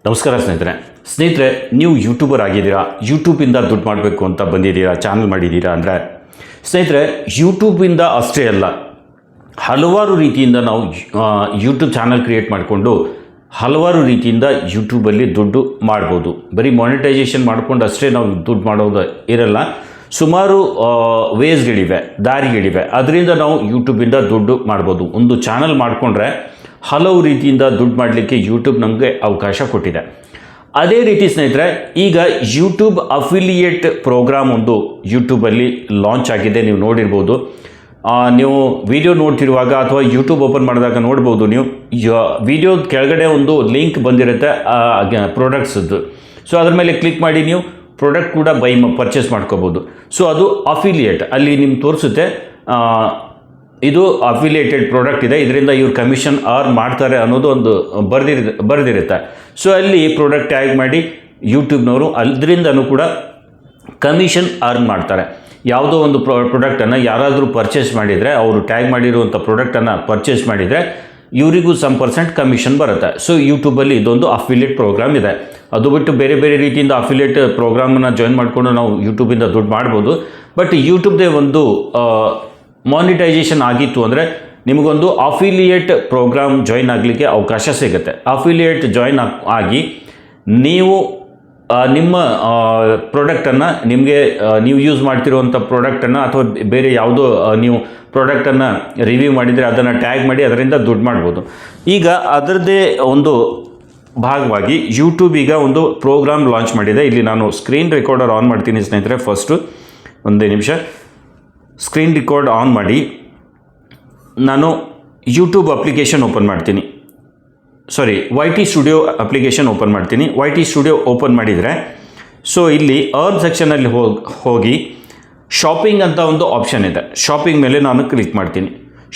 ನಮಸ್ಕಾರ ಸ್ನೇಹಿತರೆ ನೀವು ಯೂಟ್ಯೂಬರ್ ಆಗಿದ್ದೀರಾ, ಯೂಟ್ಯೂಬಿಂದ ದುಡ್ಡು ಮಾಡಬೇಕು ಅಂತ ಬಂದಿದ್ದೀರಾ, ಚಾನಲ್ ಮಾಡಿದ್ದೀರಾ ಅಂದರೆ ಸ್ನೇಹಿತರೆ ಯೂಟ್ಯೂಬಿಂದ ಅಷ್ಟೇ ಅಲ್ಲ, ಹಲವಾರು ರೀತಿಯಿಂದ ನಾವು ಯೂಟ್ಯೂಬ್ ಚಾನಲ್ ಕ್ರಿಯೇಟ್ ಮಾಡಿಕೊಂಡು ಹಲವಾರು ರೀತಿಯಿಂದ ಯೂಟ್ಯೂಬಲ್ಲಿ ದುಡ್ಡು ಮಾಡ್ಬೋದು. ಬರೀ ಮಾನಿಟೈಸೇಷನ್ ಮಾಡ್ಕೊಂಡು ಅಷ್ಟೇ ನಾವು ದುಡ್ಡು ಮಾಡೋದು ಇರಲ್ಲ. ಸುಮಾರು ವೇಸ್ಗಳಿವೆ, ದಾರಿಗಳಿವೆ, ಅದರಿಂದ ನಾವು ಯೂಟ್ಯೂಬಿಂದ ದುಡ್ಡು ಮಾಡ್ಬೋದು. ಒಂದು ಚಾನಲ್ ಮಾಡಿಕೊಂಡ್ರೆ ಹಲವು ರೀತಿಯಿಂದ ದುಡ್ಡು ಮಾಡಲಿಕ್ಕೆ ಯೂಟ್ಯೂಬ್ ನಮಗೆ ಅವಕಾಶ ಕೊಟ್ಟಿದೆ. ಅದೇ ರೀತಿ ಸ್ನೇಹಿತರೆ, ಈಗ ಯೂಟ್ಯೂಬ್ ಅಫಿಲಿಯೇಟ್ ಪ್ರೋಗ್ರಾಮ್ ಒಂದು ಯೂಟ್ಯೂಬಲ್ಲಿ ಲಾಂಚ್ ಆಗಿದೆ. ನೀವು ನೋಡಿರ್ಬೋದು, ನೀವು ವಿಡಿಯೋ ನೋಡ್ತಿರುವಾಗ ಅಥವಾ ಯೂಟ್ಯೂಬ್ ಓಪನ್ ಮಾಡಿದಾಗ ನೋಡ್ಬೋದು. ನೀವು ವಿಡಿಯೋ ಕೆಳಗಡೆ ಒಂದು ಲಿಂಕ್ ಬಂದಿರುತ್ತೆ ಪ್ರಾಡಕ್ಟ್ಸದ್ದು. ಸೊ ಅದ್ರ ಮೇಲೆ ಕ್ಲಿಕ್ ಮಾಡಿ ನೀವು ಪ್ರಾಡಕ್ಟ್ ಕೂಡ ಪರ್ಚೇಸ್ ಮಾಡ್ಕೋಬೋದು. ಸೊ ಅದು ಅಫಿಲಿಯೇಟ್, ಅಲ್ಲಿ ನಿಮ್ಗೆ ತೋರಿಸುತ್ತೆ ಇದು ಅಫಿಲಿಯೇಟೆಡ್ ಪ್ರಾಡಕ್ಟ್ ಇದೆ, ಇದರಿಂದ ಇವ್ರು ಕಮಿಷನ್ ಅರ್ನ್ ಮಾಡ್ತಾರೆ ಅನ್ನೋದು ಒಂದು ಬರೆದಿರುತ್ತೆ. ಸೊ ಅಲ್ಲಿ ಪ್ರಾಡಕ್ಟ್ ಟ್ಯಾಗ್ ಮಾಡಿ ಯೂಟ್ಯೂಬ್ನವರು ಅದರಿಂದನೂ ಕೂಡ ಕಮಿಷನ್ ಅರ್ನ್ ಮಾಡ್ತಾರೆ. ಯಾವುದೋ ಒಂದು ಪ್ರಾಡಕ್ಟನ್ನು ಯಾರಾದರೂ ಪರ್ಚೇಸ್ ಮಾಡಿದರೆ, ಅವರು ಟ್ಯಾಗ್ ಮಾಡಿರುವಂಥ ಪ್ರಾಡಕ್ಟನ್ನು ಪರ್ಚೇಸ್ ಮಾಡಿದರೆ ಇವರಿಗೂ ಸಮ್ % ಕಮಿಷನ್ ಬರುತ್ತೆ. ಸೊ ಯೂಟ್ಯೂಬಲ್ಲಿ ಇದೊಂದು ಅಫಿಲಿಯೇಟ್ ಪ್ರೋಗ್ರಾಮ್ ಇದೆ. ಅದು ಬಿಟ್ಟು ಬೇರೆ ಬೇರೆ ರೀತಿಯಿಂದ ಅಫಿಲಿಯೇಟ್ ಪ್ರೋಗ್ರಾಮನ್ನು ಜಾಯಿನ್ ಮಾಡಿಕೊಂಡು ನಾವು ಯೂಟ್ಯೂಬಿಂದ ದುಡ್ಡು ಮಾಡ್ಬೋದು. ಬಟ್ ಯೂಟ್ಯೂಬ್ದೇ ಒಂದು ಮಾನಿಟೈಸೇಷನ್ ಆಗಿತ್ತು ಅಂದರೆ ನಿಮಗೊಂದು ಅಫಿಲಿಯೇಟ್ ಪ್ರೋಗ್ರಾಮ್ ಜಾಯಿನ್ ಆಗಲಿಕ್ಕೆ ಅವಕಾಶ ಸಿಗುತ್ತೆ. ಅಫಿಲಿಯೇಟ್ ಜಾಯಿನ್ ಆಗಿ ನೀವು ನಿಮ್ಮ ಪ್ರಾಡಕ್ಟನ್ನು ನೀವು ಯೂಸ್ ಮಾಡ್ತಿರುವಂಥ ಪ್ರಾಡಕ್ಟನ್ನು ಅಥವಾ ಬೇರೆ ಯಾವುದೋ ನೀವು ಪ್ರಾಡಕ್ಟನ್ನು ರಿವ್ಯೂ ಮಾಡಿದರೆ ಅದನ್ನು ಟ್ಯಾಗ್ ಮಾಡಿ ಅದರಿಂದ ದುಡ್ಡು ಮಾಡ್ಬೋದು. ಈಗ ಅದರದ್ದೇ ಒಂದು ಭಾಗವಾಗಿ ಯೂಟ್ಯೂಬ್ ಈಗ ಒಂದು ಪ್ರೋಗ್ರಾಮ್ ಲಾಂಚ್ ಮಾಡಿದೆ. ಇಲ್ಲಿ ನಾನು ಸ್ಕ್ರೀನ್ ರೆಕಾರ್ಡರ್ ಆನ್ ಮಾಡ್ತೀನಿ ಸ್ನೇಹಿತರೆ. ಫಸ್ಟು ಒಂದೇ ನಿಮಿಷ ಸ್ಕ್ರೀನ್ ರೆಕಾರ್ಡ್ ಆನ್ ಮಾಡಿ ನಾನು ಯೂಟ್ಯೂಬ್ ಅಪ್ಲಿಕೇಶನ್ ಓಪನ್ ಮಾಡ್ತೀನಿ. YT ಸ್ಟುಡಿಯೋ ಅಪ್ಲಿಕೇಶನ್ ಓಪನ್ ಮಾಡ್ತೀನಿ. YT ಸ್ಟುಡಿಯೋ ಓಪನ್ ಮಾಡಿದರೆ ಸೊ ಇಲ್ಲಿ ಅರ್ನ್ ಸೆಕ್ಷನಲ್ಲಿ ಹೋಗಿ ಶಾಪಿಂಗ್ ಅಂತ ಒಂದು ಆಪ್ಷನ್ ಇದೆ. ಶಾಪಿಂಗ್ ಮೇಲೆ ನಾನು ಕ್ಲಿಕ್ ಮಾಡ್ತೀನಿ.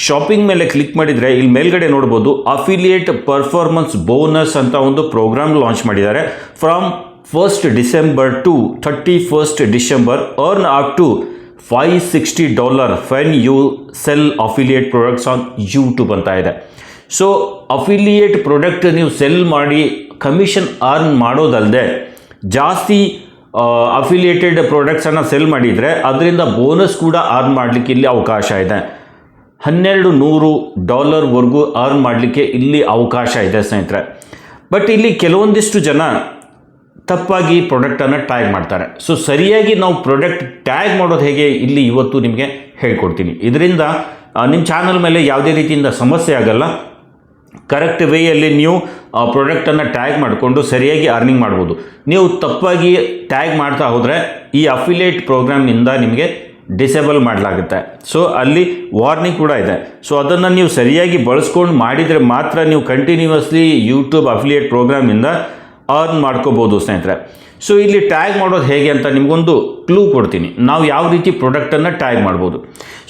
ಶಾಪಿಂಗ್ ಮೇಲೆ ಕ್ಲಿಕ್ ಮಾಡಿದರೆ ಇಲ್ಲಿ ಮೇಲ್ಗಡೆ ನೋಡ್ಬೋದು ಅಫಿಲಿಯೇಟ್ ಪರ್ಫಾರ್ಮೆನ್ಸ್ ಬೋನಸ್ ಅಂತ ಒಂದು ಪ್ರೋಗ್ರಾಮ್ ಲಾಂಚ್ ಮಾಡಿದ್ದಾರೆ. From 1st December to 31st December earn up to $560 when you sell affiliate products on YouTube ಅಂತ ಇದೆ. ಸೊ ಅಫಿಲಿಯೇಟ್ ಪ್ರಾಡಕ್ಟ್ ನೀವು ಸೆಲ್ ಮಾಡಿ ಕಮಿಷನ್ ಅರ್ನ್ ಮಾಡೋದಲ್ಲದೆ ಜಾಸ್ತಿ ಅಫಿಲಿಯೇಟೆಡ್ ಪ್ರಾಡಕ್ಟ್ಸನ್ನು ಸೆಲ್ ಮಾಡಿದರೆ ಅದರಿಂದ ಬೋನಸ್ ಕೂಡ ಅರ್ನ್ ಮಾಡಲಿಕ್ಕೆ ಇಲ್ಲಿ ಅವಕಾಶ ಇದೆ. $1,200ವರೆಗೂ ಅರ್ನ್ ಮಾಡಲಿಕ್ಕೆ ಇಲ್ಲಿ ಅವಕಾಶ ಇದೆ ಸ್ನೇಹಿತರೆ. ಬಟ್ ಇಲ್ಲಿ ಕೆಲವೊಂದಿಷ್ಟು ಜನ ತಪ್ಪಾಗಿ ಪ್ರಾಡಕ್ಟನ್ನು ಟ್ಯಾಗ್ ಮಾಡ್ತಾರೆ. ಸೊ ಸರಿಯಾಗಿ ನಾವು ಪ್ರಾಡಕ್ಟ್ ಟ್ಯಾಗ್ ಮಾಡೋದು ಹೇಗೆ ಇಲ್ಲಿ ಇವತ್ತು ನಿಮಗೆ ಹೇಳ್ಕೊಡ್ತೀನಿ. ಇದರಿಂದ ನಿಮ್ಮ ಚಾನಲ್ ಮೇಲೆ ಯಾವುದೇ ರೀತಿಯಿಂದ ಸಮಸ್ಯೆ ಆಗಲ್ಲ. ಕರೆಕ್ಟ್ ವೇಯಲ್ಲಿ ನೀವು ಪ್ರಾಡಕ್ಟನ್ನು ಟ್ಯಾಗ್ ಮಾಡಿಕೊಂಡು ಸರಿಯಾಗಿ ಅರ್ನಿಂಗ್ ಮಾಡ್ಬೋದು. ನೀವು ತಪ್ಪಾಗಿ ಟ್ಯಾಗ್ ಮಾಡ್ತಾ ಹೋದರೆ ಈ ಅಫಿಲಿಯೇಟ್ ಪ್ರೋಗ್ರಾಮ್ನಿಂದ ನಿಮಗೆ ಡಿಸೇಬಲ್ ಮಾಡಲಾಗುತ್ತೆ. ಸೊ ಅಲ್ಲಿ ವಾರ್ನಿಂಗ್ ಕೂಡ ಇದೆ. ಸೊ ಅದನ್ನು ನೀವು ಸರಿಯಾಗಿ ಬಳಸ್ಕೊಂಡು ಮಾಡಿದರೆ ಮಾತ್ರ ನೀವು ಕಂಟಿನ್ಯೂಯಸ್ಲಿ ಯೂಟ್ಯೂಬ್ ಅಫಿಲಿಯೇಟ್ ಪ್ರೋಗ್ರಾಮಿಂದ ಅರ್ನ್ ಮಾಡ್ಕೋಬೋದು ಸ್ನೇಹಿತರೆ. ಸೊ ಇಲ್ಲಿ ಟ್ಯಾಗ್ ಮಾಡೋದು ಹೇಗೆ ಅಂತ ನಿಮಗೊಂದು ಕ್ಲೂ ಕೊಡ್ತೀನಿ. ನಾವು ಯಾವ ರೀತಿ ಪ್ರಾಡಕ್ಟನ್ನು ಟ್ಯಾಗ್ ಮಾಡ್ಬೋದು.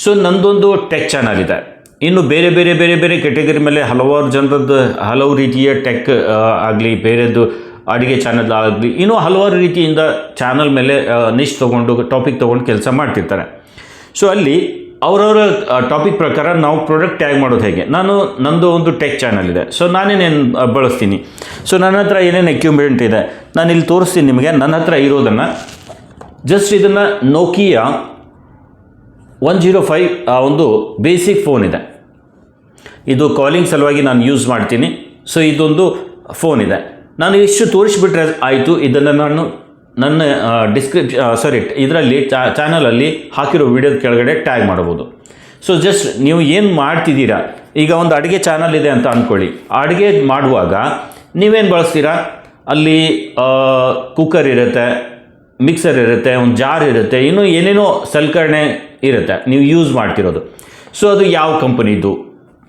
ಸೊ ನಂದೊಂದು ಟೆಕ್ ಚಾನಲ್ ಇದೆ. ಇನ್ನು ಬೇರೆ ಬೇರೆ ಬೇರೆ ಬೇರೆ ಕೆಟಗರಿ ಮೇಲೆ ಹಲವಾರು ಜನರದ್ದು ಹಲವು ರೀತಿಯ ಟೆಕ್ ಆಗಲಿ, ಬೇರೆದು ಅಡುಗೆ ಚಾನಲ್ ಆಗಲಿ, ಇನ್ನೂ ಹಲವಾರು ರೀತಿಯಿಂದ ಚಾನಲ್ ಮೇಲೆ ಟಾಪಿಕ್ ತೊಗೊಂಡು ಕೆಲಸ ಮಾಡ್ತಿರ್ತಾರೆ. ಸೊ ಅಲ್ಲಿ ಅವರವರ ಟಾಪಿಕ್ ಪ್ರಕಾರ ನಾವು ಪ್ರಾಡಕ್ಟ್ ಟ್ಯಾಗ್ ಮಾಡೋದು ಹೇಗೆ. ನಂದು ಒಂದು ಟೆಕ್ ಚಾನಲ್ ಇದೆ. ಸೊ ನಾನೇನೇನು ಬಳಸ್ತೀನಿ, ಸೊ ನನ್ನ ಹತ್ರ ಏನೇನು ಎಕ್ವಿಪ್ಮೆಂಟ್ ಇದೆ ನಾನು ಇಲ್ಲಿ ತೋರಿಸ್ತೀನಿ ನಿಮಗೆ. ನನ್ನ ಹತ್ರ ಇರೋದನ್ನು ಜಸ್ಟ್ ಇದನ್ನು ನೋಕಿಯಾ 105 ಒಂದು ಬೇಸಿಕ್ ಫೋನ್ ಇದೆ. ಇದು ಕಾಲಿಂಗ್ ಸಲುವಾಗಿ ನಾನು ಯೂಸ್ ಮಾಡ್ತೀನಿ. ಸೊ ಇದೊಂದು ಫೋನ್ ಇದೆ. ನಾನು ಇಷ್ಟು ತೋರಿಸ್ಬಿಟ್ರೆ ಆಯಿತು. ಇದನ್ನು ನಾನು ನನ್ನ ಇದರಲ್ಲಿ ಚಾನಲಲ್ಲಿ ಹಾಕಿರೋ ವಿಡಿಯೋದ ಕೆಳಗಡೆ ಟ್ಯಾಗ್ ಮಾಡ್ಬೋದು. ಸೊ ಜಸ್ಟ್ ನೀವು ಏನು ಮಾಡ್ತಿದ್ದೀರಾ, ಈಗ ಒಂದು ಅಡುಗೆ ಚಾನಲ್ ಇದೆ ಅಂತ ಅಂದ್ಕೊಳ್ಳಿ. ಅಡುಗೆ ಮಾಡುವಾಗ ನೀವೇನು ಬಳಸ್ತೀರಾ, ಅಲ್ಲಿ ಕುಕ್ಕರ್ ಇರುತ್ತೆ, ಮಿಕ್ಸರ್ ಇರುತ್ತೆ, ಒಂದು ಜಾರ್ ಇರುತ್ತೆ, ಇನ್ನೂ ಏನೇನೋ ಸಲಕರಣೆ ಇರುತ್ತೆ ನೀವು ಯೂಸ್ ಮಾಡ್ತಿರೋದು. ಸೊ ಅದು ಯಾವ ಕಂಪನಿದು,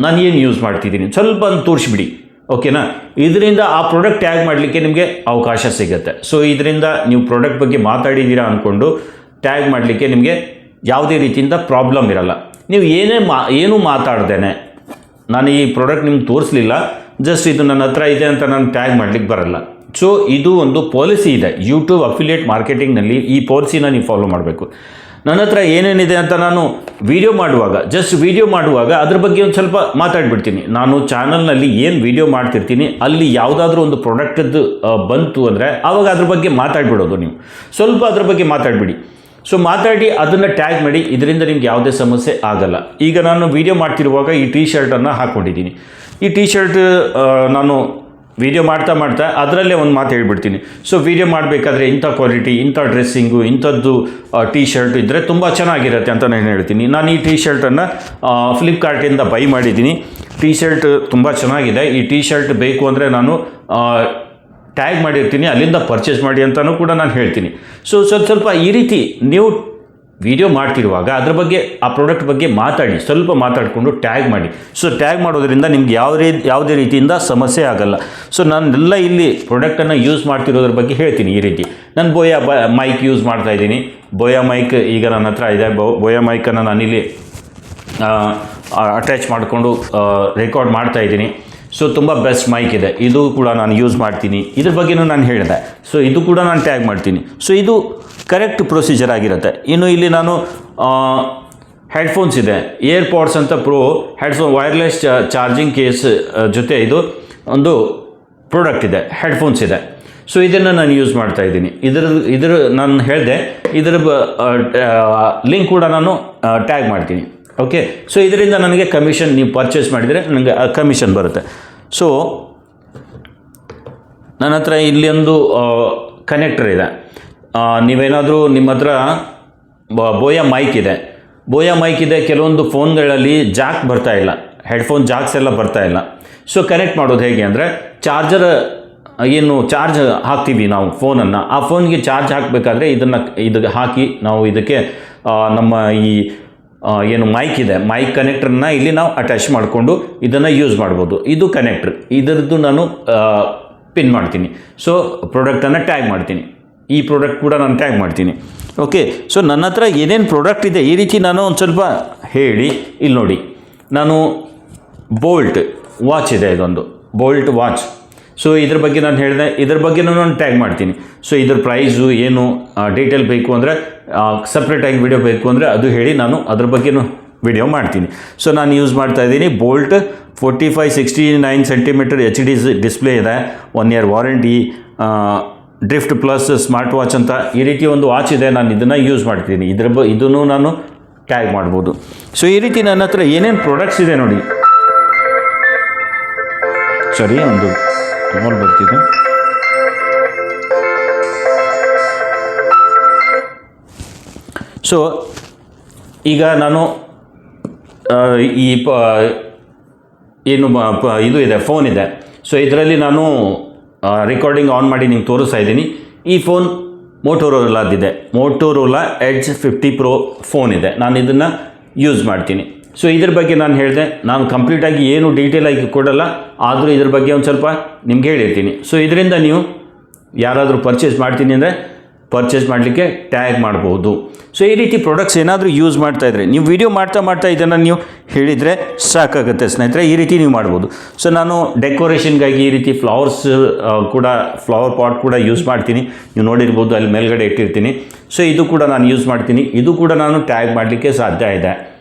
ನಾನು ಏನು ಯೂಸ್ ಮಾಡ್ತಿದ್ದೀನಿ ಸ್ವಲ್ಪ ತೋರಿಸ್ಬಿಡಿ, ಓಕೆನಾ. ಇದರಿಂದ ಆ ಪ್ರಾಡಕ್ಟ್ ಟ್ಯಾಗ್ ಮಾಡಲಿಕ್ಕೆ ನಿಮಗೆ ಅವಕಾಶ ಸಿಗುತ್ತೆ. ಸೊ ಇದರಿಂದ ನೀವು ಪ್ರಾಡಕ್ಟ್ ಬಗ್ಗೆ ಮಾತಾಡಿದ್ದೀರಾ ಅಂದ್ಕೊಂಡು ಟ್ಯಾಗ್ ಮಾಡಲಿಕ್ಕೆ ನಿಮಗೆ ಯಾವುದೇ ರೀತಿಯಿಂದ ಪ್ರಾಬ್ಲಮ್ ಇರಲ್ಲ. ನೀವು ಏನೂ ಮಾತಾಡ್ದೇನೆ ನಾನು ಈ ಪ್ರಾಡಕ್ಟ್ ನಿಮ್ಗೆ ತೋರಿಸಲಿಲ್ಲ, ಜಸ್ಟ್ ಇದು ನನ್ನ ಹತ್ರ ಇದೆ ಅಂತ ನಾನು ಟ್ಯಾಗ್ ಮಾಡಲಿಕ್ಕೆ ಬರಲ್ಲ. ಸೊ ಇದು ಒಂದು ಪಾಲಿಸಿ ಇದೆ ಯೂಟ್ಯೂಬ್ ಅಫಿಲಿಯೇಟ್ ಮಾರ್ಕೆಟಿಂಗ್ನಲ್ಲಿ. ಈ ಪಾಲಿಸಿನ ನೀವು ಫಾಲೋ ಮಾಡಬೇಕು. ನನ್ನ ಹತ್ರ ಏನೇನಿದೆ ಅಂತ ನಾನು ವಿಡಿಯೋ ಮಾಡುವಾಗ ಜಸ್ಟ್ ವಿಡಿಯೋ ಮಾಡುವಾಗ ಅದ್ರ ಬಗ್ಗೆ ಒಂದು ಸ್ವಲ್ಪ ಮಾತಾಡ್ಬಿಡ್ತೀನಿ. ನಾನು ಚಾನಲ್ನಲ್ಲಿ ಏನು ವಿಡಿಯೋ ಮಾಡ್ತಿರ್ತೀನಿ ಅಲ್ಲಿ ಯಾವುದಾದ್ರೂ ಒಂದು ಪ್ರಾಡಕ್ಟದ್ದು ಬಂತು ಅಂದರೆ ಆವಾಗ ಅದ್ರ ಬಗ್ಗೆ ಮಾತಾಡ್ಬಿಡೋದು. ನೀವು ಸ್ವಲ್ಪ ಅದ್ರ ಬಗ್ಗೆ ಮಾತಾಡ್ಬಿಡಿ. ಸೊ ಮಾತಾಡಿ ಅದನ್ನು ಟ್ಯಾಗ್ ಮಾಡಿ, ಇದರಿಂದ ನಿಮ್ಗೆ ಯಾವುದೇ ಸಮಸ್ಯೆ ಆಗಲ್ಲ. ಈಗ ನಾನು ವಿಡಿಯೋ ಮಾಡ್ತಿರುವಾಗ ಈ ಟೀ ಶರ್ಟನ್ನು ಹಾಕ್ಕೊಂಡಿದ್ದೀನಿ. ಈ ಟೀ ಶರ್ಟ್ ನಾನು ವಿಡಿಯೋ ಮಾಡ್ತಾ ಅದರಲ್ಲೇ ಒಂದು ಮಾತು ಹೇಳ್ಬಿಡ್ತೀನಿ. ಸೊ ವಿಡಿಯೋ ಮಾಡಬೇಕಾದ್ರೆ ಇಂಥ ಕ್ವಾಲಿಟಿ, ಇಂಥ ಡ್ರೆಸ್ಸಿಂಗು, ಇಂಥದ್ದು ಟೀ ಶರ್ಟ್ ಇದ್ದರೆ ತುಂಬ ಚೆನ್ನಾಗಿರುತ್ತೆ ಅಂತ ನಾನು ಹೇಳ್ತೀನಿ. ನಾನು ಈ ಟೀ ಶರ್ಟನ್ನು ಫ್ಲಿಪ್ಕಾರ್ಟಿಂದ ಬೈ ಮಾಡಿದ್ದೀನಿ. ಟೀ ಶರ್ಟ್ ತುಂಬ ಚೆನ್ನಾಗಿದೆ. ಈ ಟೀ ಶರ್ಟ್ ಬೇಕು ಅಂದರೆ ನಾನು ಟ್ಯಾಗ್ ಮಾಡಿರ್ತೀನಿ, ಅಲ್ಲಿಂದ ಪರ್ಚೇಸ್ ಮಾಡಿ ಅಂತಲೂ ಕೂಡ ನಾನು ಹೇಳ್ತೀನಿ. ಸೊ ಸ್ವಲ್ಪ ಈ ರೀತಿ ನೀವು ವಿಡಿಯೋ ಮಾಡ್ತಿರುವಾಗ ಅದ್ರ ಬಗ್ಗೆ, ಆ ಪ್ರಾಡಕ್ಟ್ ಬಗ್ಗೆ ಮಾತಾಡಿ, ಸ್ವಲ್ಪ ಮಾತಾಡಿಕೊಂಡು ಟ್ಯಾಗ್ ಮಾಡಿ. ಸೊ ಟ್ಯಾಗ್ ಮಾಡೋದ್ರಿಂದ ನಿಮ್ಗೆ ಯಾವುದೇ ರೀತಿಯಿಂದ ಸಮಸ್ಯೆ ಆಗಲ್ಲ. ಸೊ ನಾನೆಲ್ಲ ಇಲ್ಲಿ ಪ್ರಾಡಕ್ಟನ್ನು ಯೂಸ್ ಮಾಡ್ತಿರೋದ್ರ ಬಗ್ಗೆ ಹೇಳ್ತೀನಿ. ಈ ರೀತಿ ನಾನು ಬೋಯಾ ಮೈಕ್ ಯೂಸ್ ಮಾಡ್ತಾ ಇದ್ದೀನಿ. ಬೋಯಾ ಮೈಕ್ ಈಗ ನನ್ನ ಹತ್ರ ಇದೆ. ಬೋಯಾ ಮೈಕನ್ನು ನಾನಿಲ್ಲಿ ಅಟ್ಯಾಚ್ ಮಾಡಿಕೊಂಡು ರೆಕಾರ್ಡ್ ಮಾಡ್ತಾ ಇದ್ದೀನಿ. ಸೊ ತುಂಬ ಬೆಸ್ಟ್ ಮೈಕ್ ಇದೆ, ಇದು ಕೂಡ ನಾನು ಯೂಸ್ ಮಾಡ್ತೀನಿ. ಇದ್ರ ಬಗ್ಗೆನೂ ನಾನು ಹೇಳಿದೆ. ಸೊ ಇದು ಕೂಡ ನಾನು ಟ್ಯಾಗ್ ಮಾಡ್ತೀನಿ. ಸೊ ಇದು ಕರೆಕ್ಟ್ ಪ್ರೊಸೀಜರ್ ಆಗಿರುತ್ತೆ. ಇನ್ನು ಇಲ್ಲಿ ನಾನು ಹೆಡ್ಫೋನ್ಸ್ ಇದೆ, ಏರ್ಪಾಡ್ಸ್ ಅಂತ pro headphone wireless charging case ಜೊತೆ ಇದು ಒಂದು ಪ್ರಾಡಕ್ಟ್ ಇದೆ, ಹೆಡ್ಫೋನ್ಸ್ ಇದೆ. ಸೊ ಇದನ್ನು ನಾನು ಯೂಸ್ ಮಾಡ್ತಾ ಇದ್ದೀನಿ. ಇದರ ನಾನು ಹೇಳಿದೆ, ಇದರ ಲಿಂಕ್ ಕೂಡ ನಾನು ಟ್ಯಾಗ್ ಮಾಡ್ತೀನಿ. ಓಕೆ, ಸೊ ಇದರಿಂದ ನನಗೆ ಕಮಿಷನ್, ನೀವು ಪರ್ಚೇಸ್ ಮಾಡಿದರೆ ನನಗೆ ಕಮಿಷನ್ ಬರುತ್ತೆ. ಸೊ ನನ್ನ ಹತ್ರ ಇಲ್ಲಿ ಒಂದು ಕನೆಕ್ಟರ್ ಇದೆ. ನೀವೇನಾದರೂ ನಿಮ್ಮ ಹತ್ರ ಬೋಯಾ ಮೈಕ್ ಇದೆ, ಕೆಲವೊಂದು ಫೋನ್ಗಳಲ್ಲಿ ಜಾಕ್ ಬರ್ತಾ ಇಲ್ಲ, ಹೆಡ್ಫೋನ್ ಜಾಕ್ಸ್ ಎಲ್ಲ ಬರ್ತಾ ಇಲ್ಲ. ಸೊ ಕನೆಕ್ಟ್ ಮಾಡೋದು ಹೇಗೆ ಅಂದರೆ, ಚಾರ್ಜರ್ ಏನು ಚಾರ್ಜ್ ಹಾಕ್ತೀವಿ ನಾವು ಫೋನನ್ನು, ಆ ಫೋನ್ಗೆ ಚಾರ್ಜ್ ಹಾಕಬೇಕಾದ್ರೆ ಇದಕ್ಕೆ ಹಾಕಿ ನಾವು ಇದಕ್ಕೆ ನಮ್ಮ ಈ ಏನು ಮೈಕ್ ಇದೆ, ಮೈಕ್ ಕನೆಕ್ಟ್ರನ್ನ ಇಲ್ಲಿ ನಾವು ಅಟ್ಯಾಚ್ ಮಾಡಿಕೊಂಡು ಇದನ್ನು ಯೂಸ್ ಮಾಡ್ಬೋದು. ಇದು ಕನೆಕ್ಟ್ರ್, ಇದರದ್ದು ನಾನು ಪಿನ್ ಮಾಡ್ತೀನಿ. ಸೊ ಪ್ರಾಡಕ್ಟನ್ನು ಟ್ಯಾಗ್ ಮಾಡ್ತೀನಿ. ಈ ಪ್ರಾಡಕ್ಟ್ ಕೂಡ ನಾನು ಟ್ಯಾಗ್ ಮಾಡ್ತೀನಿ. ಓಕೆ, ಸೊ ನನ್ನ ಹತ್ರ ಏನೇನು ಪ್ರಾಡಕ್ಟ್ ಇದೆ ಈ ರೀತಿ ನಾನು ಒಂದು ಸ್ವಲ್ಪ ಹೇಳಿ. ಇಲ್ಲಿ ನೋಡಿ, ನಾನು ಬೋಲ್ಟ್ ವಾಚ್ ಇದೆ, ಇದೊಂದು ಬೋಲ್ಟ್ ವಾಚ್. ಸೊ ಇದ್ರ ಬಗ್ಗೆ ನಾನು ಹೇಳಿದೆ, ಇದ್ರ ಬಗ್ಗೆನೂ ನಾನು ಟ್ಯಾಗ್ ಮಾಡ್ತೀನಿ. ಸೊ ಇದ್ರ ಪ್ರೈಸು ಏನು ಡೀಟೇಲ್ ಬೇಕು ಅಂದರೆ, ಸಪ್ರೇಟಾಗಿ ವಿಡಿಯೋ ಬೇಕು ಅಂದರೆ ಅದು ಹೇಳಿ ನಾನು ಅದ್ರ ಬಗ್ಗೆನೂ ವಿಡಿಯೋ ಮಾಡ್ತೀನಿ. ಸೊ ನಾನು ಯೂಸ್ ಮಾಡ್ತಾ ಇದ್ದೀನಿ ಬೋಲ್ಟ್ 45-69 ಸೆಂಟಿಮೀಟರ್ HD ಡಿಸ್ಪ್ಲೇ ಇದೆ, 1 year warranty, drift plus smart watch ಅಂತ ಈ ರೀತಿ ಒಂದು ವಾಚ್ ಇದೆ. ನಾನು ಇದನ್ನು ಯೂಸ್ ಮಾಡ್ತೀನಿ. ಇದನ್ನು ನಾನು ಟ್ಯಾಗ್ ಮಾಡ್ಬೋದು. ಸೊ ಈ ರೀತಿ ನನ್ನ ಹತ್ರ ಏನೇನು ಪ್ರಾಡಕ್ಟ್ಸ್ ಇದೆ ನೋಡಿ. ಸರಿ, ಒಂದು ಕಾಲ್ ಬರ್ತಿದೆ. ಸೊ ಈಗ ನಾನು ಈ ಏನು ಇದು ಇದೆ, ಫೋನ್ ಇದೆ. ಸೊ ಇದರಲ್ಲಿ ನಾನು ರೆಕಾರ್ಡಿಂಗ್ ಆನ್ ಮಾಡಿ ನಿಮ್ಗೆ ತೋರಿಸ್ತಾ ಇದ್ದೀನಿ. ಈ ಫೋನ್ ಮೋಟೋರೋಲಾದಿದೆ, ಮೋಟೋರೋಲಾ ಎಡ್ಜ್ 50 Pro ಫೋನ್ ಇದೆ. ನಾನು ಇದನ್ನು ಯೂಸ್ ಮಾಡ್ತೀನಿ. ಸೊ ಇದ್ರ ಬಗ್ಗೆ ನಾನು ಹೇಳಿದೆ, ನಾನು ಕಂಪ್ಲೀಟಾಗಿ ಏನು ಡೀಟೇಲಾಗಿ ಕೊಡಲ್ಲ, ಆದರೂ ಇದ್ರ ಬಗ್ಗೆ ಒಂದು ಸ್ವಲ್ಪ ನಿಮ್ಗೆ ಹೇಳಿರ್ತೀನಿ. ಸೊ ಇದರಿಂದ ನೀವು ಯಾರಾದರೂ ಪರ್ಚೇಸ್ ಮಾಡ್ತೀನಿ ಅಂದರೆ ಪರ್ಚೇಸ್ ಮಾಡಲಿಕ್ಕೆ ಟ್ಯಾಗ್ ಮಾಡ್ಬೋದು. ಸೊ ಈ ರೀತಿ ಪ್ರಾಡಕ್ಟ್ಸ್ ಏನಾದರೂ ಯೂಸ್ ಮಾಡ್ತಾಯಿದ್ರೆ, ನೀವು ವಿಡಿಯೋ ಮಾಡ್ತಾ ಇದನ್ನು ನೀವು ಹೇಳಿದರೆ ಸಾಕಾಗುತ್ತೆ ಸ್ನೇಹಿತರೆ. ಈ ರೀತಿ ನೀವು ಮಾಡ್ಬೋದು. ಸೊ ನಾನು ಡೆಕೋರೇಷನ್ಗಾಗಿ ಈ ರೀತಿ ಫ್ಲವರ್ ಪಾಟ್ ಕೂಡ ಯೂಸ್ ಮಾಡ್ತೀನಿ. ನೀವು ನೋಡಿರ್ಬೋದು, ಅಲ್ಲಿ ಮೇಲ್ಗಡೆ ಇಟ್ಟಿರ್ತೀನಿ. ಸೊ ಇದು ಕೂಡ ನಾನು ಯೂಸ್ ಮಾಡ್ತೀನಿ. ಇದು ಕೂಡ ನಾನು ಟ್ಯಾಗ್ ಮಾಡಲಿಕ್ಕೆ ಸಾಧ್ಯ ಇದೆ.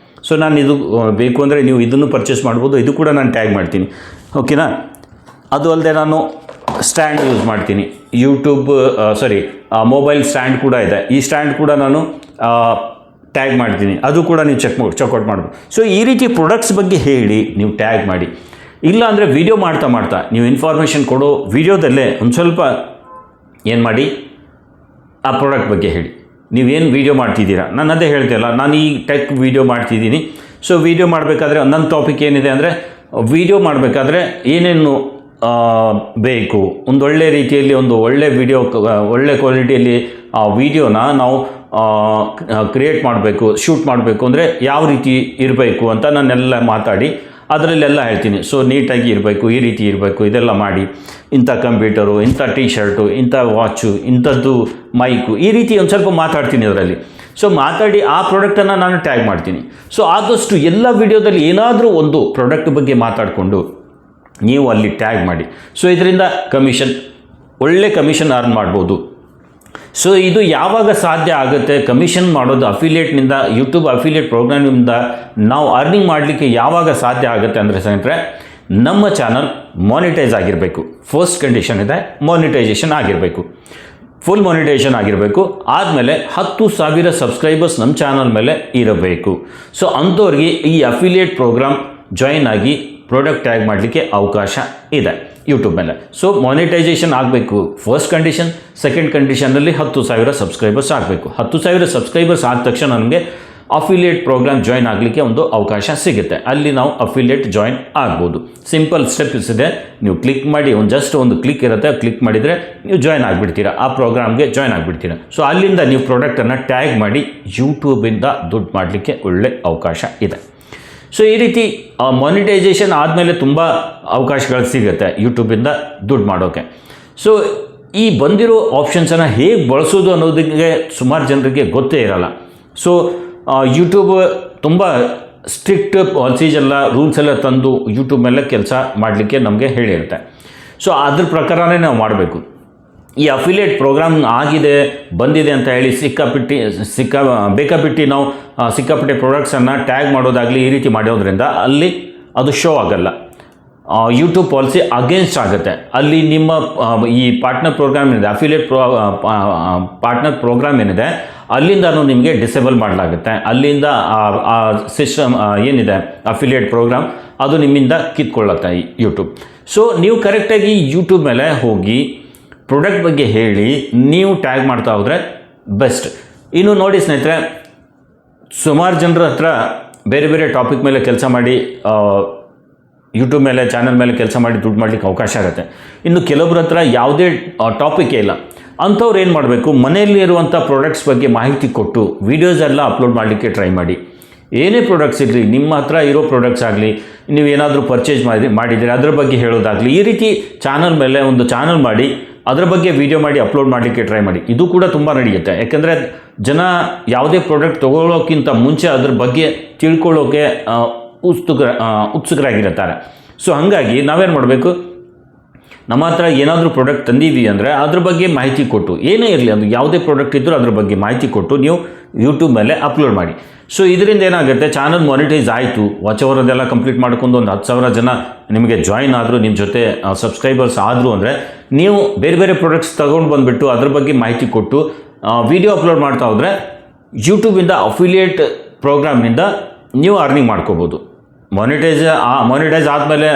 ಸೊ ನಾನು ಇದು ಬೇಕು ಅಂದರೆ ನೀವು ಇದನ್ನು ಪರ್ಚೇಸ್ ಮಾಡ್ಬೋದು. ಇದು ಕೂಡ ನಾನು ಟ್ಯಾಗ್ ಮಾಡ್ತೀನಿ. ಓಕೆನಾ? ಅದು ಅಲ್ಲದೆ ನಾನು ಸ್ಟ್ಯಾಂಡ್ ಯೂಸ್ ಮಾಡ್ತೀನಿ. ಮೊಬೈಲ್ ಸ್ಟ್ಯಾಂಡ್ ಕೂಡ ಇದೆ. ಈ ಸ್ಟ್ಯಾಂಡ್ ಕೂಡ ನಾನು ಟ್ಯಾಗ್ ಮಾಡ್ತೀನಿ. ಅದು ಕೂಡ ನೀವು ಚೆಕ್ಔಟ್ ಮಾಡ್ಬೋದು. ಸೊ ಈ ರೀತಿ ಪ್ರಾಡಕ್ಟ್ಸ್ ಬಗ್ಗೆ ಹೇಳಿ, ನೀವು ಟ್ಯಾಗ್ ಮಾಡಿ. ಇಲ್ಲ ಅಂದರೆ ವಿಡಿಯೋ ಮಾಡ್ತಾ ನೀವು ಇನ್ಫಾರ್ಮೇಷನ್ ಕೊಡೋ ವಿಡಿಯೋದಲ್ಲೇ ಒಂದು ಸ್ವಲ್ಪ ಏನು ಮಾಡಿ, ಆ ಪ್ರಾಡಕ್ಟ್ ಬಗ್ಗೆ ಹೇಳಿ. ನೀವೇನು ವೀಡಿಯೋ ಮಾಡ್ತಿದ್ದೀರಾ, ನಾನು ಅದೇ ಹೇಳ್ತೀಯಲ್ಲ, ನಾನು ಈ ಟೆಕ್ ವೀಡಿಯೋ ಮಾಡ್ತಿದ್ದೀನಿ. ಸೊ ವೀಡಿಯೋ ಮಾಡಬೇಕಾದ್ರೆ ನನ್ನ ಟಾಪಿಕ್ ಏನಿದೆ ಅಂದರೆ, ವೀಡಿಯೋ ಮಾಡಬೇಕಾದ್ರೆ ಏನೇನು ಬೇಕು, ಒಂದು ಒಳ್ಳೆ ರೀತಿಯಲ್ಲಿ ಒಂದು ಒಳ್ಳೆ ವೀಡಿಯೋ, ಒಳ್ಳೆ ಕ್ವಾಲಿಟಿಯಲ್ಲಿ ಆ ವೀಡಿಯೋನ ನಾವು ಕ್ರಿಯೇಟ್ ಮಾಡಬೇಕು, ಶೂಟ್ ಮಾಡಬೇಕು ಅಂದರೆ ಯಾವ ರೀತಿ ಇರಬೇಕು ಅಂತ ನಾನೆಲ್ಲ ಮಾತಾಡಿ ಅದರಲ್ಲೆಲ್ಲ ಹೇಳ್ತೀನಿ. ಸೊ ನೀಟಾಗಿ ಇರಬೇಕು, ಈ ರೀತಿ ಇರಬೇಕು, ಇದೆಲ್ಲ ಮಾಡಿ, ಇಂಥ ಕಂಪ್ಯೂಟರು, ಇಂಥ ಟೀ ಶರ್ಟು, ಇಂಥ ವಾಚು, ಇಂಥದ್ದು ಮೈಕು, ಈ ರೀತಿ ಒಂದು ಸ್ವಲ್ಪ ಮಾತಾಡ್ತೀನಿ ಅದರಲ್ಲಿ. ಸೊ ಮಾತಾಡಿ ಆ ಪ್ರಾಡಕ್ಟನ್ನು ನಾನು ಟ್ಯಾಗ್ ಮಾಡ್ತೀನಿ. ಸೊ ಆದಷ್ಟು ಎಲ್ಲ ವಿಡಿಯೋದಲ್ಲಿ ಏನಾದರೂ ಒಂದು ಪ್ರಾಡಕ್ಟ್ ಬಗ್ಗೆ ಮಾತಾಡಿಕೊಂಡು ನೀವು ಅಲ್ಲಿ ಟ್ಯಾಗ್ ಮಾಡಿ. ಸೊ ಇದರಿಂದ ಒಳ್ಳೆ ಕಮಿಷನ್ ಅರ್ನ್ ಮಾಡ್ಬೋದು. ಸೊ ಇದು ಯಾವಾಗ ಸಾಧ್ಯ ಆಗುತ್ತೆ ಕಮಿಷನ್ ಮಾಡೋದು ಅಫಿಲಿಯೇಟ್ನಿಂದ, ಯೂಟ್ಯೂಬ್ ಅಫಿಲಿಯೇಟ್ ಪ್ರೋಗ್ರಾಮಿಂದ ನಾವು ಅರ್ನಿಂಗ್ ಮಾಡಲಿಕ್ಕೆ ಯಾವಾಗ ಸಾಧ್ಯ ಆಗುತ್ತೆ ಅಂದರೆ ಸ್ನೇಹಿತರೆ, ನಮ್ಮ ಚಾನಲ್ ಮಾನಿಟೈಸ್ ಆಗಿರಬೇಕು. ಫಸ್ಟ್ ಕಂಡೀಷನ್ ಇದೆ, ಮಾನಿಟೈಸೇಷನ್ ಆಗಿರಬೇಕು, ಫುಲ್ ಮಾನಿಟೈಸೇಷನ್ ಆಗಿರಬೇಕು. ಆದಮೇಲೆ 10,000 ಸಬ್ಸ್ಕ್ರೈಬರ್ಸ್ ನಮ್ಮ ಚಾನಲ್ ಮೇಲೆ ಇರಬೇಕು. ಸೊ ಅಂಥವ್ರಿಗೆ ಈ ಅಫಿಲಿಯೇಟ್ ಪ್ರೋಗ್ರಾಮ್ ಜಾಯಿನ್ ಆಗಿ ಪ್ರಾಡಕ್ಟ್ ಟ್ಯಾಗ್ ಮಾಡಲಿಕ್ಕೆ ಅವಕಾಶ ಇದೆ ಯೂಟ್ಯೂಬ್ ಮೇಲೆ. ಸೊ ಮಾನಿಟೈಸೇಷನ್ ಆಗಬೇಕು ಫಸ್ಟ್ ಕಂಡೀಷನ್. ಸೆಕೆಂಡ್ ಕಂಡೀಷನಲ್ಲಿ 10,000 ಸಬ್ಸ್ಕ್ರೈಬರ್ಸ್ ಆಗಬೇಕು. 10,000 ಸಬ್ಸ್ಕ್ರೈಬರ್ಸ್ ಆದ ತಕ್ಷಣ ನಮಗೆ ಅಫಿಲಿಯೇಟ್ ಪ್ರೋಗ್ರಾಮ್ ಜಾಯಿನ್ ಆಗಲಿಕ್ಕೆ ಒಂದು ಅವಕಾಶ ಸಿಗುತ್ತೆ. ಅಲ್ಲಿ ನಾವು ಅಫಿಲಿಯೇಟ್ ಜಾಯಿನ್ ಆಗ್ಬೋದು. ಸಿಂಪಲ್ ಸ್ಟೆಪ್ಸ್ ಇದೆ, ನೀವು ಕ್ಲಿಕ್ ಮಾಡಿ, ಜಸ್ಟ್ ಒಂದು ಕ್ಲಿಕ್ ಇರುತ್ತೆ, ಕ್ಲಿಕ್ ಮಾಡಿದರೆ ನೀವು ಜಾಯಿನ್ ಆಗಿಬಿಡ್ತೀರಾ, ಆ ಪ್ರೋಗ್ರಾಮ್ಗೆ ಜಾಯಿನ್ ಆಗಿಬಿಡ್ತೀರಾ. ಸೊ ಅಲ್ಲಿಂದ ನೀವು ಪ್ರಾಡಕ್ಟನ್ನು ಟ್ಯಾಗ್ ಮಾಡಿ ಯೂಟ್ಯೂಬಿಂದ ದುಡ್ಡು ಮಾಡಲಿಕ್ಕೆ ಒಳ್ಳೆ ಅವಕಾಶ ಇದೆ. ಸೊ ಈ ರೀತಿ ಮಾನಿಟೈಸೇಷನ್ ಆದಮೇಲೆ ತುಂಬ ಅವಕಾಶಗಳು ಸಿಗುತ್ತೆ ಯೂಟ್ಯೂಬಿಂದ ದುಡ್ಡು ಮಾಡೋಕ್ಕೆ. ಸೊ ಈ ಬಂದಿರೋ ಆಪ್ಷನ್ಸನ್ನು ಹೇಗೆ ಬಳಸೋದು ಅನ್ನೋದಕ್ಕೆ ಸುಮಾರು ಜನರಿಗೆ ಗೊತ್ತೇ ಇರಲ್ಲ. ಸೊ ಯೂಟ್ಯೂಬ್ ತುಂಬ ಸ್ಟ್ರಿಕ್ಟ್ ಪಾಲಿಸೀಸ್ ಎಲ್ಲ, ರೂಲ್ಸ್ ಎಲ್ಲ ತಂದು ಯೂಟ್ಯೂಬ್ ಮೇಲೆ ಕೆಲಸ ಮಾಡಲಿಕ್ಕೆ ನಮಗೆ ಹೇಳಿರುತ್ತೆ. ಸೊ ಅದ್ರ ಪ್ರಕಾರನೇ ನಾವು ಮಾಡಬೇಕು. ಈ ಅಫಿಲಿಯೇಟ್ ಪ್ರೋಗ್ರಾಮ್ ಆಗಿದೆ, ಬಂದಿದೆ ಅಂತ ಹೇಳಿ ಬೇಕಾಬಿಟ್ಟಿ ನಾವು ಸಿಕ್ಕಾಪಟ್ಟೆ ಪ್ರಾಡಕ್ಟ್ಸನ್ನು ಟ್ಯಾಗ್ ಮಾಡೋದಾಗಲಿ ಈ ರೀತಿ ಮಾಡೋದ್ರಿಂದ ಅಲ್ಲಿ ಅದು ಶೋ ಆಗಲ್ಲ. ಯೂಟ್ಯೂಬ್ ಪಾಲಿಸಿ ಅಗೇನ್ಸ್ಟ್ ಆಗುತ್ತೆ. ಅಲ್ಲಿ ನಿಮ್ಮ ಈ ಪಾರ್ಟ್ನರ್ ಪ್ರೋಗ್ರಾಮ್ ಏನಿದೆ, ಅಫಿಲಿಯೇಟ್ ಪಾರ್ಟ್ನರ್ ಪ್ರೋಗ್ರಾಮ್ ಏನಿದೆ, ಅಲ್ಲಿಂದನೂ ನಿಮಗೆ ಡಿಸೇಬಲ್ ಮಾಡಲಾಗುತ್ತೆ. ಅಲ್ಲಿಂದ ಆ ಸಿಸ್ಟಮ್ ಏನಿದೆ ಅಫಿಲಿಯೇಟ್ ಪ್ರೋಗ್ರಾಮ್ ಅದು ನಿಮ್ಮಿಂದ ಕಿತ್ಕೊಳ್ಳುತ್ತೆ ಯೂಟ್ಯೂಬ್. ಸೊ ನೀವು ಕರೆಕ್ಟಾಗಿ ಯೂಟ್ಯೂಬ್ ಮೇಲೆ ಹೋಗಿ ಪ್ರಾಡಕ್ಟ್ ಬಗ್ಗೆ ಹೇಳಿ ನೀವು ಟ್ಯಾಗ್ ಮಾಡ್ತಾ ಹೋದರೆ ಬೆಸ್ಟ್. ಇನ್ನು ನೋಡಿ ಸ್ನೇಹಿತರೆ, ಸುಮಾರು ಜನರ ಹತ್ರ ಬೇರೆ ಬೇರೆ ಟಾಪಿಕ್ ಮೇಲೆ ಕೆಲಸ ಮಾಡಿ ಯೂಟ್ಯೂಬ್ ಮೇಲೆ ಚಾನಲ್ ಮೇಲೆ ಕೆಲಸ ಮಾಡಿ ದುಡ್ಡು ಮಾಡಲಿಕ್ಕೆ ಅವಕಾಶ ಆಗುತ್ತೆ. ಇನ್ನು ಕೆಲವೊಬ್ಬರ ಹತ್ರ ಯಾವುದೇ ಟಾಪಿಕೇ ಇಲ್ಲ. ಅಂಥವ್ರು ಏನು ಮಾಡಬೇಕು, ಮನೆಯಲ್ಲಿರುವಂಥ ಪ್ರಾಡಕ್ಟ್ಸ್ ಬಗ್ಗೆ ಮಾಹಿತಿ ಕೊಟ್ಟು ವೀಡಿಯೋಸ್ ಎಲ್ಲ ಅಪ್ಲೋಡ್ ಮಾಡಲಿಕ್ಕೆ ಟ್ರೈ ಮಾಡಿ. ಏನೇ ಪ್ರಾಡಕ್ಟ್ಸ್ ಇರಲಿ, ನಿಮ್ಮ ಹತ್ರ ಇರೋ ಪ್ರಾಡಕ್ಟ್ಸ್ ಆಗಲಿ, ನೀವೇನಾದರೂ ಪರ್ಚೇಸ್ ಮಾಡಿದರೆ ಅದರ ಬಗ್ಗೆ ಹೇಳೋದಾಗಲಿ, ಈ ರೀತಿ ಚಾನಲ್ ಮೇಲೆ ಒಂದು ಚಾನಲ್ ಮಾಡಿ ಅದರ ಬಗ್ಗೆ ವೀಡಿಯೋ ಮಾಡಿ ಅಪ್ಲೋಡ್ ಮಾಡಲಿಕ್ಕೆ ಟ್ರೈ ಮಾಡಿ. ಇದು ಕೂಡ ತುಂಬ ನಡೆಯುತ್ತೆ. ಯಾಕೆಂದರೆ ಜನ ಯಾವುದೇ ಪ್ರಾಡಕ್ಟ್ ತೊಗೊಳ್ಳೋಕ್ಕಿಂತ ಮುಂಚೆ ಅದ್ರ ಬಗ್ಗೆ ತಿಳ್ಕೊಳ್ಳೋಕೆ ಉತ್ಸುಕರಾಗಿರುತ್ತಾರೆ. ಸೊ ಹಾಗಾಗಿ ನಾವೇನು ಮಾಡಬೇಕು, ನಮ್ಮ ಹತ್ರ ಏನಾದರೂ ಪ್ರಾಡಕ್ಟ್ ತಂದಿದ್ದೀವಿ ಅಂದರೆ ಅದ್ರ ಬಗ್ಗೆ ಮಾಹಿತಿ ಕೊಟ್ಟು, ಏನೇ ಇರಲಿ ಅದು ಯಾವುದೇ ಪ್ರಾಡಕ್ಟ್ ಇದ್ದರೂ ಅದ್ರ ಬಗ್ಗೆ ಮಾಹಿತಿ ಕೊಟ್ಟು ನೀವು ಯೂಟ್ಯೂಬ್ ಮೇಲೆ ಅಪ್ಲೋಡ್ ಮಾಡಿ. ಸೊ ಇದರಿಂದ ಏನಾಗುತ್ತೆ, ಚಾನಲ್ ಮಾನಿಟೈಸ್ ಆಯಿತು, ವಾಚ್ ಅವರದೆಲ್ಲ ಕಂಪ್ಲೀಟ್ ಮಾಡ್ಕೊಂಡು ಒಂದು 10,000 ಜನ ನಿಮಗೆ ಜಾಯಿನ್ ಆದರೂ, ನಿಮ್ಮ ಜೊತೆ ಸಬ್ಸ್ಕ್ರೈಬರ್ಸ್ ಆದರು ಅಂದರೆ ನೀವು ಬೇರೆ ಬೇರೆ ಪ್ರಾಡಕ್ಟ್ಸ್ ತೊಗೊಂಡು ಬಂದುಬಿಟ್ಟು ಅದ್ರ ಬಗ್ಗೆ ಮಾಹಿತಿ ಕೊಟ್ಟು ವಿಡಿಯೋ ಅಪ್ಲೋಡ್ ಮಾಡ್ತಾ ಹೋದರೆ ಯೂಟ್ಯೂಬಿಂದ ಅಫಿಲಿಯೇಟ್ ಪ್ರೋಗ್ರಾಮ್ನಿಂದ ನೀವು ಅರ್ನಿಂಗ್ ಮಾಡ್ಕೋಬೋದು. ಮಾನಿಟೈಸ್ ಆದಮೇಲೆ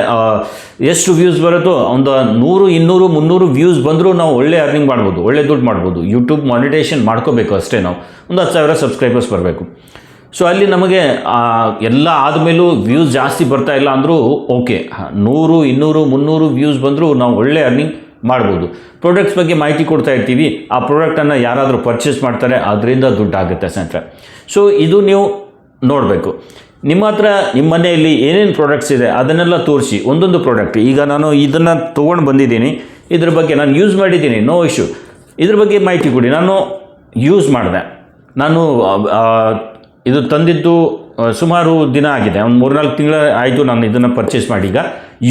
ಎಷ್ಟು ವ್ಯೂಸ್ ಬರುತ್ತೋ, ಒಂದು 100, 200, 300 ವ್ಯೂಸ್ ಬಂದರೂ ನಾವು ಒಳ್ಳೆ ಅರ್ನಿಂಗ್ ಮಾಡ್ಬೋದು, ಒಳ್ಳೆ ದುಡ್ಡು ಮಾಡ್ಬೋದು. ಯೂಟ್ಯೂಬ್ ಮಾನಿಟೈಸೇಷನ್ ಮಾಡ್ಕೋಬೇಕು ಅಷ್ಟೇ. ನಾವು ಒಂದು 10,000 ಸಬ್ಸ್ಕ್ರೈಬರ್ಸ್ ಬರಬೇಕು. ಸೊ ಅಲ್ಲಿ ನಮಗೆ ಎಲ್ಲ ಆದಮೇಲೂ ವ್ಯೂಸ್ ಜಾಸ್ತಿ ಬರ್ತಾ ಇಲ್ಲ ಅಂದರೂ ಓಕೆ, 100, 200, 300 ವ್ಯೂಸ್ ಬಂದರೂ ನಾವು ಒಳ್ಳೆ ಅರ್ನಿಂಗ್ ಮಾಡ್ಬೋದು. ಪ್ರಾಡಕ್ಟ್ಸ್ ಬಗ್ಗೆ ಮಾಹಿತಿ ಕೊಡ್ತಾ ಇರ್ತೀವಿ, ಆ ಪ್ರಾಡಕ್ಟನ್ನು ಯಾರಾದರೂ ಪರ್ಚೇಸ್ ಮಾಡ್ತಾರೆ, ಅದರಿಂದ ದುಡ್ಡು ಆಗುತ್ತೆ ಸ್ನೇಹಿತರೆ. ಸೊ ಇದು ನೀವು ನೋಡಬೇಕು. ನಿಮ್ಮ ಹತ್ರ ನಿಮ್ಮ ಮನೆಯಲ್ಲಿ ಏನೇನು ಪ್ರಾಡಕ್ಟ್ಸ್ ಇದೆ ಅದನ್ನೆಲ್ಲ ತೋರಿಸಿ. ಒಂದೊಂದು ಪ್ರಾಡಕ್ಟ್, ಈಗ ನಾನು ಇದನ್ನು ತೊಗೊಂಡು ಬಂದಿದ್ದೀನಿ, ಇದ್ರ ಬಗ್ಗೆ ನಾನು ಯೂಸ್ ಮಾಡಿದ್ದೀನಿ, ನೋ ಇಶ್ಯೂ, ಇದ್ರ ಬಗ್ಗೆ ಮಾಹಿತಿ ಕೊಡಿ. ನಾನು ಯೂಸ್ ಮಾಡಿದೆ, ನಾನು ಇದು ತಂದಿದ್ದು ಸುಮಾರು ದಿನ ಆಗಿದೆ, ಒಂದು 3-4 ತಿಂಗಳು ಆಯಿತು ನಾನು ಇದನ್ನು ಪರ್ಚೇಸ್ ಮಾಡಿ ಈಗ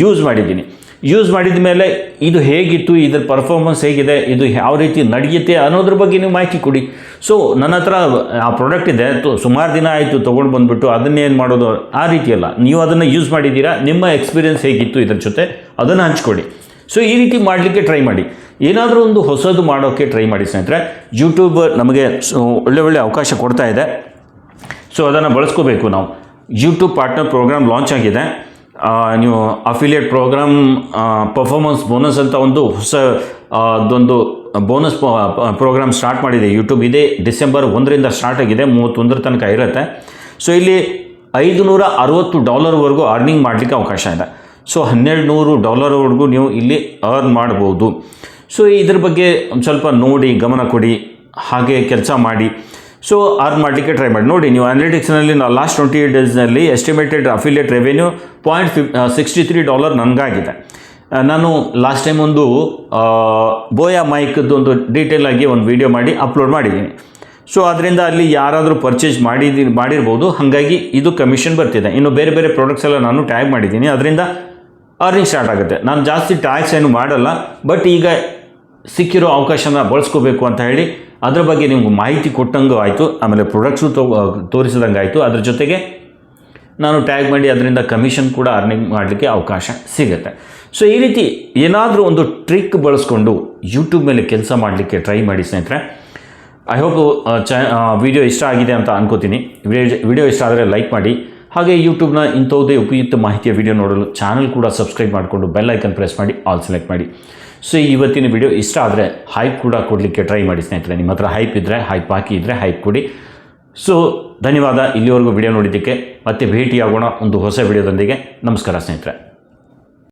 ಯೂಸ್ ಮಾಡಿದ್ದೀನಿ. ಯೂಸ್ ಮಾಡಿದ ಮೇಲೆ ಇದು ಹೇಗಿತ್ತು, ಇದರ ಪರ್ಫಾರ್ಮೆನ್ಸ್ ಹೇಗಿದೆ, ಇದು ಯಾವ ರೀತಿ ನಡೆಯುತ್ತೆ ಅನ್ನೋದ್ರ ಬಗ್ಗೆ ನೀವು ಮಾಹಿತಿ ಕೊಡಿ. ಸೊ ನನ್ನ ಹತ್ರ ಆ ಪ್ರಾಡಕ್ಟ್ ಇದೆ, ಸುಮಾರು ದಿನ ಆಯಿತು ತೊಗೊಂಡು ಬಂದುಬಿಟ್ಟು ಅದನ್ನೇನು ಮಾಡೋದು, ಆ ರೀತಿಯಲ್ಲ. ನೀವು ಅದನ್ನು ಯೂಸ್ ಮಾಡಿದ್ದೀರಾ, ನಿಮ್ಮ ಎಕ್ಸ್ಪೀರಿಯೆನ್ಸ್ ಹೇಗಿತ್ತು ಇದ್ರ ಜೊತೆ ಅದನ್ನು ಹಂಚ್ಕೊಡಿ. ಸೊ ಈ ರೀತಿ ಮಾಡಲಿಕ್ಕೆ ಟ್ರೈ ಮಾಡಿ. ಏನಾದರೂ ಒಂದು ಹೊಸದು ಮಾಡೋಕ್ಕೆ ಟ್ರೈ ಮಾಡಿ ಸ್ನೇಹಿತರೆ. ಯೂಟ್ಯೂಬ್ ನಮಗೆ ಒಳ್ಳೆ ಅವಕಾಶ ಕೊಡ್ತಾ ಇದೆ. ಸೊ ಅದನ್ನು ಬಳಸ್ಕೋಬೇಕು ನಾವು. ಯೂಟ್ಯೂಬ್ ಪಾರ್ಟ್ನರ್ ಪ್ರೋಗ್ರಾಮ್ ಲಾಂಚ್ ಆಗಿದೆ. ನೀವು ಅಫಿಲಿಯೇಟ್ ಪ್ರೋಗ್ರಾಮ್ ಪರ್ಫಾರ್ಮೆನ್ಸ್ ಬೋನಸ್ ಅಂತ ಒಂದು ಅದೊಂದು ಬೋನಸ್ ಪ್ರೋಗ್ರಾಮ್ ಸ್ಟಾರ್ಟ್ ಮಾಡಿದೆ ಯೂಟ್ಯೂಬ್. ಇದೇ ಡಿಸೆಂಬರ್ 1ರಿಂದ ಸ್ಟಾರ್ಟ್ ಆಗಿದೆ, 31 ತನಕ ಇರುತ್ತೆ. ಸೊ ಇಲ್ಲಿ $560 ಅರ್ನಿಂಗ್ ಮಾಡಲಿಕ್ಕೆ ಅವಕಾಶ ಇದೆ. ಸೊ $1,200 ನೀವು ಇಲ್ಲಿ ಅರ್ನ್ ಮಾಡ್ಬೋದು. ಸೊ ಇದ್ರ ಬಗ್ಗೆ ಒಂದು ಸ್ವಲ್ಪ ನೋಡಿ, ಗಮನ ಕೊಡಿ, ಹಾಗೆ ಕೆಲಸ ಮಾಡಿ. ಸೊ ಅರ್ನ್ ಮಾಡಲಿಕ್ಕೆ ಟ್ರೈ ಮಾಡಿ. ನೋಡಿ, ನೀವು ಅನಾಲಿಟಿಕ್ಸ್ನಲ್ಲಿ ಲಾಸ್ಟ್ 28 ಡೇಸ್ನಲ್ಲಿ ಎಸ್ಟಿಮೇಟೆಡ್ ಅಫಿಲಿಯೇಟ್ ರೆವೆನ್ಯೂ $0.63 ನನಗಾಗಿದೆ. ನಾನು ಲಾಸ್ಟ್ ಟೈಮ್ ಒಂದು ಬೋಯಾ ಮೈಕ್ದು ಒಂದು ಡೀಟೇಲ್ ಆಗಿ ಒಂದು ವಿಡಿಯೋ ಮಾಡಿ ಅಪ್ಲೋಡ್ ಮಾಡಿದ್ದೀನಿ. ಸೊ ಅದರಿಂದ ಅಲ್ಲಿ ಯಾರಾದರೂ ಪರ್ಚೇಸ್ ಮಾಡಿರ್ಬೋದು, ಹಾಗಾಗಿ ಇದು ಕಮಿಷನ್ ಬರ್ತಿದೆ. ಇನ್ನು ಬೇರೆ ಬೇರೆ ಪ್ರಾಡಕ್ಟ್ಸ್ ಎಲ್ಲ ನಾನು ಟ್ಯಾಗ್ ಮಾಡಿದ್ದೀನಿ, ಅದರಿಂದ ಅರ್ನಿಂಗ್ ಸ್ಟಾರ್ಟ್ ಆಗುತ್ತೆ. ನಾನು ಜಾಸ್ತಿ ಟ್ಯಾಗ್ಸ್ ಏನು ಮಾಡಲ್ಲ, ಬಟ್ ಈಗ ಸಿಕ್ಕಿರೋ ಅವಕಾಶನ ಬಳಸ್ಕೋಬೇಕು ಅಂತ ಹೇಳಿ ಅದರ ಬಗ್ಗೆ ನಿಮ್ಗೆ ಮಾಹಿತಿ ಕೊಟ್ಟಂಗೂ ಆಯಿತು, ಆಮೇಲೆ ಪ್ರಾಡಕ್ಟ್ಸು ತೋರಿಸಿದಂಗೆ ಆಯಿತು. ಅದ್ರ ಜೊತೆಗೆ ನಾನು ಟ್ಯಾಗ್ ಮಾಡಿ ಅದರಿಂದ ಕಮಿಷನ್ ಕೂಡ ಅರ್ನಿಂಗ್ ಮಾಡಲಿಕ್ಕೆ ಅವಕಾಶ ಸಿಗುತ್ತೆ. ಸೊ ಈ ರೀತಿ ಏನಾದರೂ ಒಂದು ಟ್ರಿಕ್ ಬಳಸ್ಕೊಂಡು ಯೂಟ್ಯೂಬ್ ಮೇಲೆ ಕೆಲಸ ಮಾಡಲಿಕ್ಕೆ ಟ್ರೈ ಮಾಡಿ ಸ್ನೇಹಿತರೆ. ಐ ಹೋಪ್ ವಿಡಿಯೋ ಇಷ್ಟ ಆಗಿದೆ ಅಂತ ಅನ್ಕೋತೀನಿ. ವಿಡಿಯೋ ಇಷ್ಟ ಆದರೆ ಲೈಕ್ ಮಾಡಿ. ಹಾಗೆ ಯೂಟ್ಯೂಬ್ನ ಇಂಥವುದೇ ಉಪಯುಕ್ತ ಮಾಹಿತಿಯ ವಿಡಿಯೋ ನೋಡಲು ಚಾನಲ್ ಕೂಡ ಸಬ್ಸ್ಕ್ರೈಬ್ ಮಾಡಿಕೊಂಡು ಬೆಲ್ ಐಕನ್ ಪ್ರೆಸ್ ಮಾಡಿ ಆಲ್ ಸೆಲೆಕ್ಟ್ ಮಾಡಿ. ಸೊ ಇವತ್ತಿನ ವಿಡಿಯೋ ಇಷ್ಟ ಆದರೆ ಹೈಪ್ ಕೂಡ ಕೊಡಲಿಕ್ಕೆ ಟ್ರೈ ಮಾಡಿ ಸ್ನೇಹಿತರೆ. ನಿಮ್ಮ ಹತ್ರ ಹೈಪ್ ಇದ್ದರೆ, ಹೈಪ್ ಹಾಕಿ ಇದ್ದರೆ ಹೈಪ್ ಕೊಡಿ. ಸೊ ಧನ್ಯವಾದ ಇಲ್ಲಿವರೆಗೂ ವಿಡಿಯೋ ನೋಡಿದ್ದಕ್ಕೆ. ಮತ್ತೆ ಭೇಟಿಯಾಗೋಣ ಒಂದು ಹೊಸ ವಿಡಿಯೋದೊಂದಿಗೆ. ನಮಸ್ಕಾರ ಸ್ನೇಹಿತರೆ.